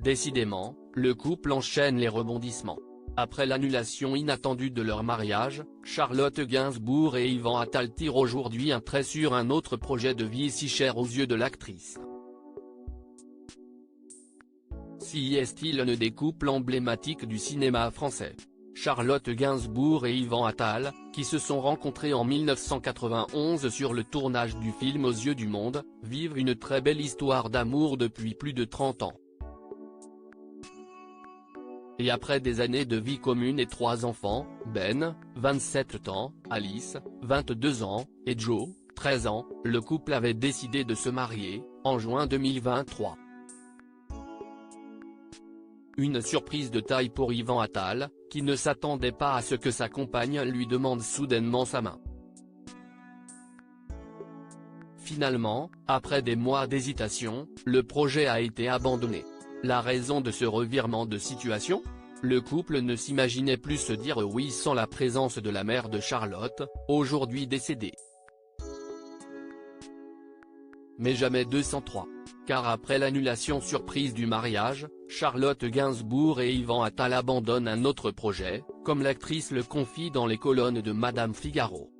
Décidément, le couple enchaîne les rebondissements. Après l'annulation inattendue de leur mariage, Charlotte Gainsbourg et Yvan Attal tirent aujourd'hui un trait sur un autre projet de vie si cher aux yeux de l'actrice. Si est-il l'un des couples emblématiques du cinéma français. Charlotte Gainsbourg et Yvan Attal, qui se sont rencontrés en 1991 sur le tournage du film Aux yeux du monde, vivent une très belle histoire d'amour depuis plus de 30 ans. Et après des années de vie commune et 3 enfants, Ben, 27 ans, Alice, 22 ans, et Joe, 13 ans, le couple avait décidé de se marier, en juin 2023. Une surprise de taille pour Yvan Attal, qui ne s'attendait pas à ce que sa compagne lui demande soudainement sa main. Finalement, après des mois d'hésitation, le projet a été abandonné. La raison de ce revirement de situation ? Le couple ne s'imaginait plus se dire oui sans la présence de la mère de Charlotte, aujourd'hui décédée. Mais jamais 203. Car après l'annulation surprise du mariage, Charlotte Gainsbourg et Yvan Attal abandonnent un autre projet, comme l'actrice le confie dans les colonnes de Madame Figaro.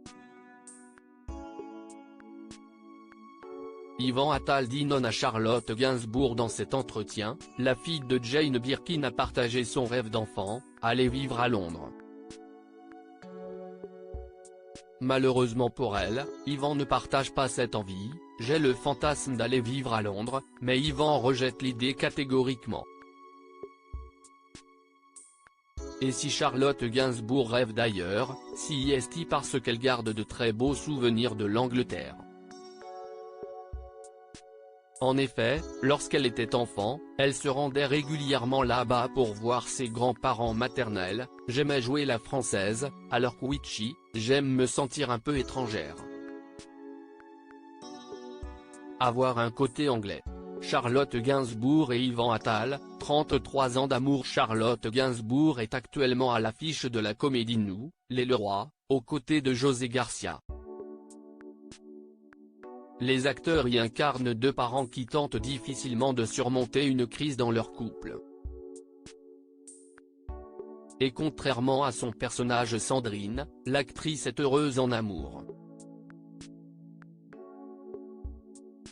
Yvan Attal dit non à Charlotte Gainsbourg dans cet entretien. La fille de Jane Birkin a partagé son rêve d'enfant, aller vivre à Londres. Malheureusement pour elle, Yvan ne partage pas cette envie. J'ai le fantasme d'aller vivre à Londres, mais Yvan rejette l'idée catégoriquement. Et si Charlotte Gainsbourg rêve d'ailleurs, si est-il parce qu'elle garde de très beaux souvenirs de l'Angleterre. En effet, lorsqu'elle était enfant, elle se rendait régulièrement là-bas pour voir ses grands-parents maternels. J'aimais jouer la française, alors que Witchy, j'aime me sentir un peu étrangère. Avoir un côté anglais. Charlotte Gainsbourg et Yvan Attal, 33 ans d'amour. Charlotte Gainsbourg est actuellement à l'affiche de la comédie Nous, les Leroy, aux côtés de José Garcia. Les acteurs y incarnent 2 parents qui tentent difficilement de surmonter une crise dans leur couple. Et contrairement à son personnage Sandrine, l'actrice est heureuse en amour.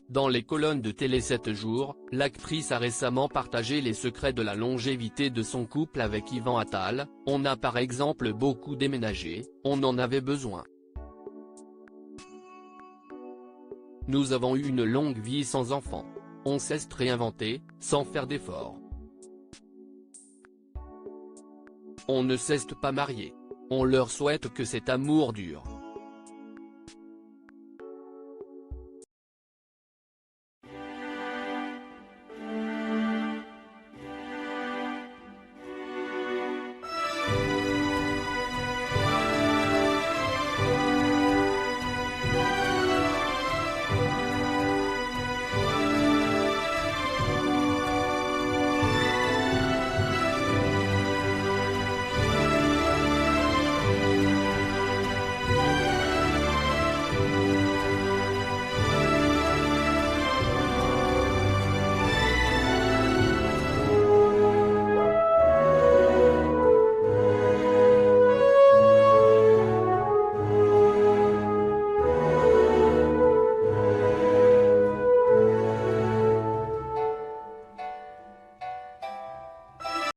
Dans les colonnes de Télé 7 jours, l'actrice a récemment partagé les secrets de la longévité de son couple avec Yvan Attal. On a par exemple beaucoup déménagé, on en avait besoin. Nous avons eu une longue vie sans enfants. On s'est réinventé, sans faire d'efforts. On ne s'est pas marié. On leur souhaite que cet amour dure.